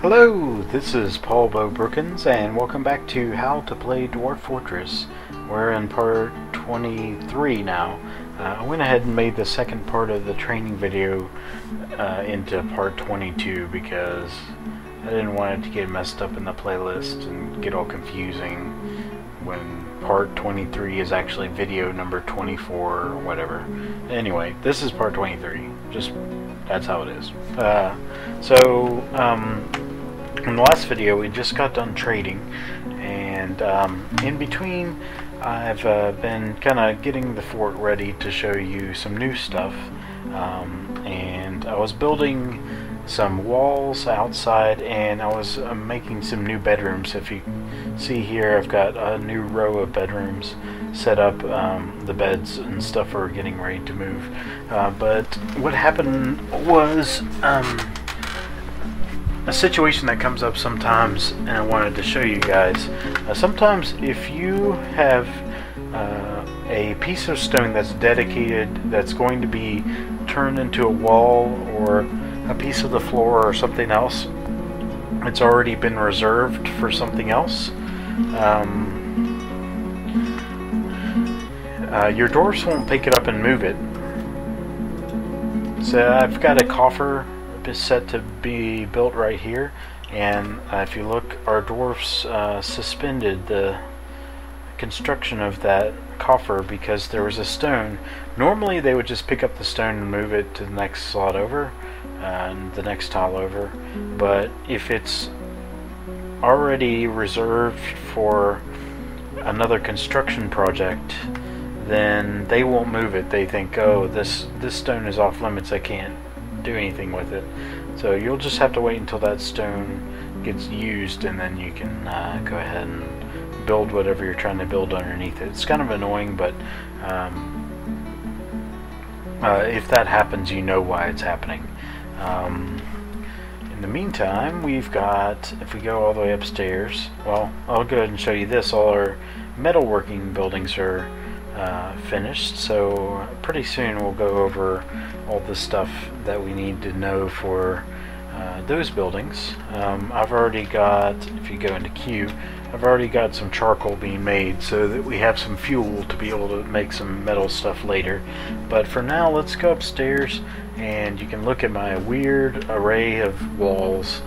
Hello, this is Paul Bo Brookins, and welcome back to How to Play Dwarf Fortress. We're in part 23 now. I went ahead and made the second part of the training video into part 22 because I didn't want it to get messed up in the playlist and get all confusing when part 23 is actually video number 24 or whatever. Anyway, this is part 23. Just, that's how it is. In the last video we just got done trading, and in between I've been kind of getting the fort ready to show you some new stuff, and I was building some walls outside, and I was making some new bedrooms. If you see here, I've got a new row of bedrooms set up. The beds and stuff are getting ready to move, but what happened was a situation that comes up sometimes, and I wanted to show you guys. Sometimes if you have a piece of stone that's dedicated, that's going to be turned into a wall or a piece of the floor or something else, it's already been reserved for something else. Your dwarfs won't pick it up and move it. So I've got a coffer set to be built right here, and if you look, our dwarfs suspended the construction of that coffer because there was a stone. Normally they would just pick up the stone and move it to the next slot over and the next tile over, but if it's already reserved for another construction project, then they won't move it. They think, oh, this stone is off limits, I can't do anything with it. So you'll just have to wait until that stone gets used, and then you can go ahead and build whatever you're trying to build underneath it. It's kind of annoying, but if that happens, you know why it's happening. In the meantime, we've got, if we go all the way upstairs, well, I'll go ahead and show you this. All our metalworking buildings are finished, so pretty soon we'll go over all the stuff that we need to know for those buildings. I've already got, if you go into Q, I've already got some charcoal being made so that we have some fuel to be able to make some metal stuff later. But for now, let's go upstairs and you can look at my weird array of walls.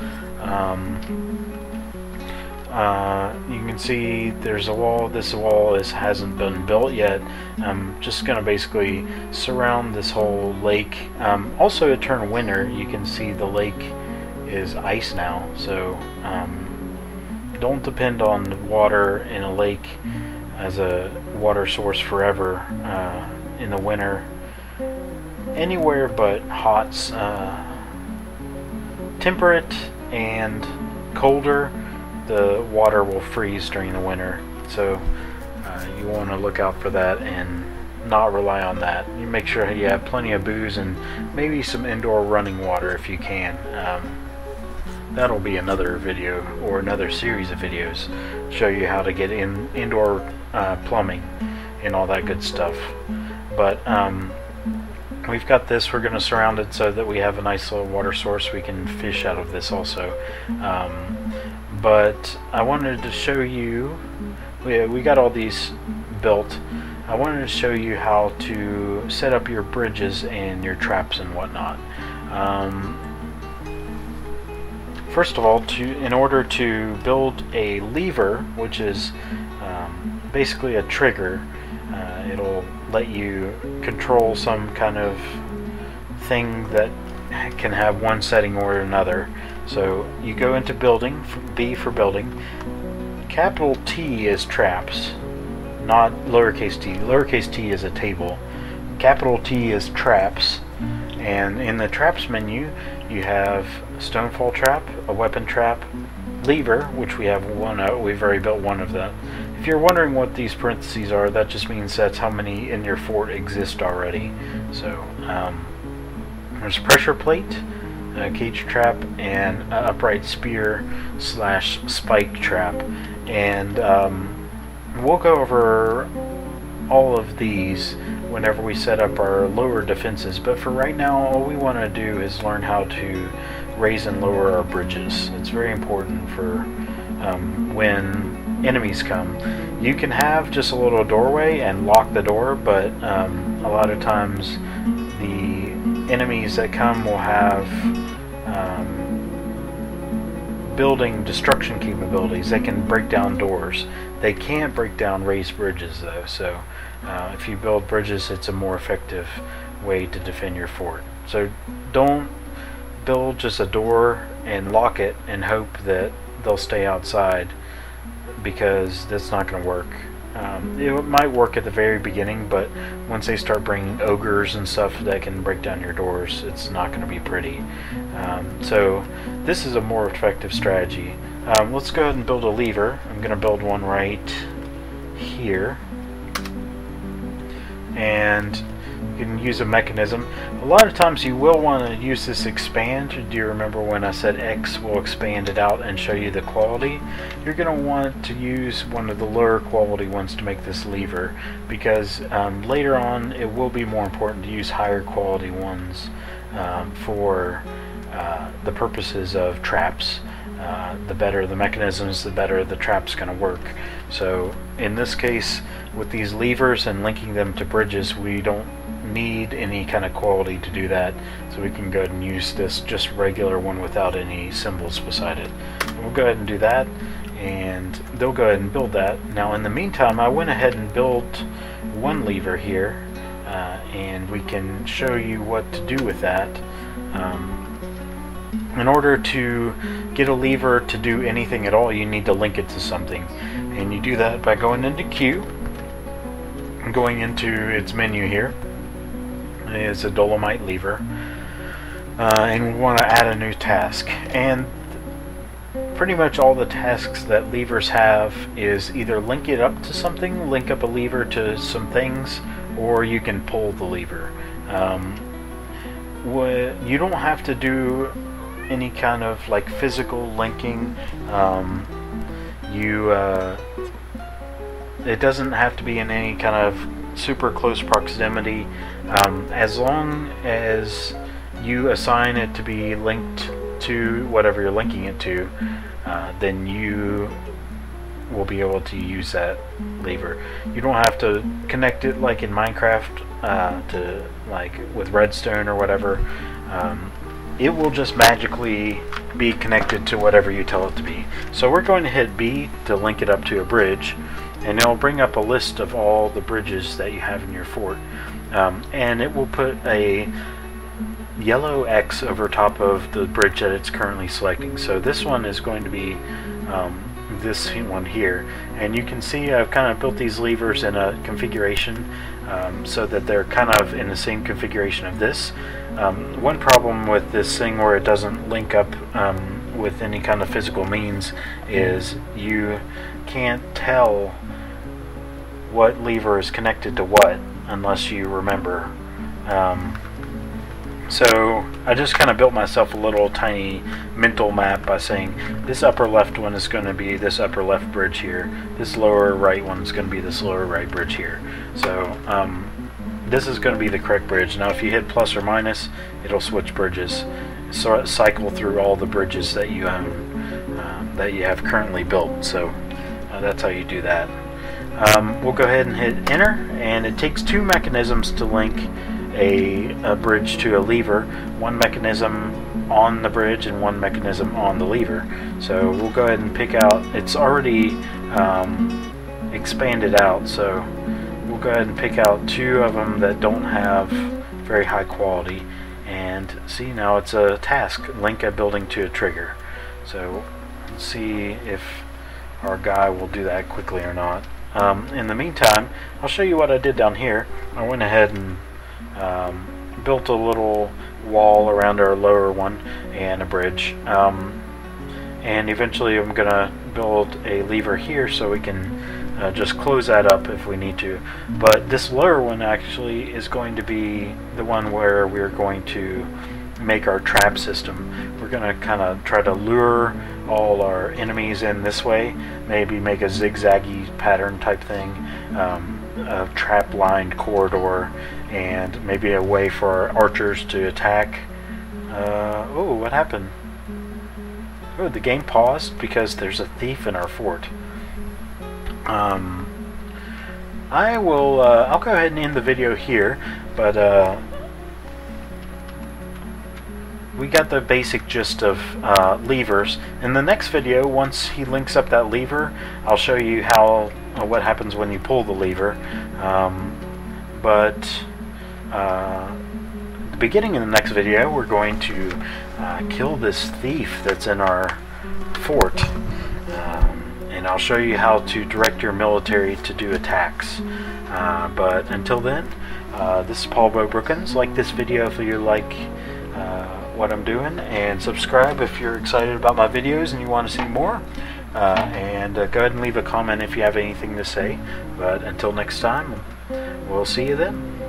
You can see there's a wall. This wall hasn't been built yet. I'm just going to basically surround this whole lake. Also, it turned winter. You can see the lake is ice now, so don't depend on water in a lake as a water source forever in the winter. Anywhere but hot, temperate and colder, the water will freeze during the winter, so you want to look out for that and not rely on that. You make sure you have plenty of booze and maybe some indoor running water if you can. That'll be another video or another series of videos, show you how to get indoor plumbing and all that good stuff. But we've got this. We're going to surround it so that we have a nice little water source. We can fish out of this also. But I wanted to show you, we got all these built. I wanted to show you how to set up your bridges and your traps and whatnot. First of all, in order to build a lever, which is basically a trigger, it'll let you control some kind of thing that can have one setting or another. So you go into building, B for building. Capital T is traps, not lowercase t. Lowercase t is a table. Capital T is traps, and in the traps menu you have stonefall trap, a weapon trap, lever, which we have one. We've already built one of that. If you're wondering what these parentheses are, that just means that's how many in your fort exist already. So there's pressure plate, a cage trap, and an upright spear / spike trap, and we'll go over all of these whenever we set up our lower defenses. But for right now, all we want to do is learn how to raise and lower our bridges. It's very important for when enemies come. You can have just a little doorway and lock the door, but a lot of times the enemies that come will have building destruction capabilities. They can break down doors. They can't break down raised bridges though, so if you build bridges, it's a more effective way to defend your fort. So don't build just a door and lock it and hope that they'll stay outside, because that's not going to work. It might work at the very beginning, but once they start bringing ogres and stuff that can break down your doors, it's not going to be pretty. So this is a more effective strategy. Let's go ahead and build a lever. I'm going to build one right here, and you can use a mechanism. A lot of times you will want to use this expand. Do you remember when I said X will expand it out and show you the quality? You're going to want to use one of the lower quality ones to make this lever, because later on it will be more important to use higher quality ones for the purposes of traps. The better the mechanisms, the better the trap's going to work. So in this case, with these levers and linking them to bridges, we don't need any kind of quality to do that, so we can go ahead and use this just regular one without any symbols beside it. And we'll go ahead and do that, and they'll go ahead and build that. Now in the meantime, I went ahead and built one lever here, and we can show you what to do with that. In order to get a lever to do anything at all, you need to link it to something, and you do that by going into Q and going into its menu here. Is a dolomite lever, and we want to add a new task. And pretty much all the tasks that levers have is either link it up to something, link up a lever to some things, or you can pull the lever. You don't have to do any kind of like physical linking. It doesn't have to be in any kind of super close proximity. As long as you assign it to be linked to whatever you're linking it to, then you will be able to use that lever. You don't have to connect it like in Minecraft to like with redstone or whatever. It will just magically be connected to whatever you tell it to be. So we're going to hit B to link it up to a bridge, and it'll bring up a list of all the bridges that you have in your fort. And it will put a yellow X over top of the bridge that it's currently selecting. So this one is going to be this one here, and you can see I've kind of built these levers in a configuration so that they're kind of in the same configuration of this. One problem with this thing where it doesn't link up with any kind of physical means is you can't tell what lever is connected to what unless you remember. So I just kind of built myself a little tiny mental map by saying this upper left one is going to be this upper left bridge here, this lower right one is going to be this lower right bridge here. So this is going to be the correct bridge. Now if you hit plus or minus, it'll switch bridges, so cycle through all the bridges that you have currently built. So that's how you do that. We'll go ahead and hit enter, and it takes two mechanisms to link a bridge to a lever, one mechanism on the bridge and one mechanism on the lever. So we'll go ahead and pick out, it's already expanded out, so we'll go ahead and pick out two of them that don't have very high quality, and see, now it's a task, link a building to a trigger. So let's see if our guy will do that quickly or not. In the meantime, I'll show you what I did down here. I went ahead and built a little wall around our lower one and a bridge, and eventually I'm gonna build a lever here so we can just close that up if we need to. But this lower one actually is going to be the one where we're going to make our trap system. We're gonna kind of try to lure all our enemies in this way, maybe make a zigzaggy pattern type thing, a trap lined corridor, and maybe a way for our archers to attack. Oh, what happened? Oh, the game paused because there's a thief in our fort. I'll go ahead and end the video here, but we got the basic gist of levers. In the next video, once he links up that lever, I'll show you how what happens when you pull the lever. At the beginning of the next video, we're going to kill this thief that's in our fort, and I'll show you how to direct your military to do attacks. But until then, this is Paul Brookins. Like this video if you like what I'm doing, and subscribe if you're excited about my videos and you want to see more, and go ahead and leave a comment if you have anything to say. But until next time, we'll see you then.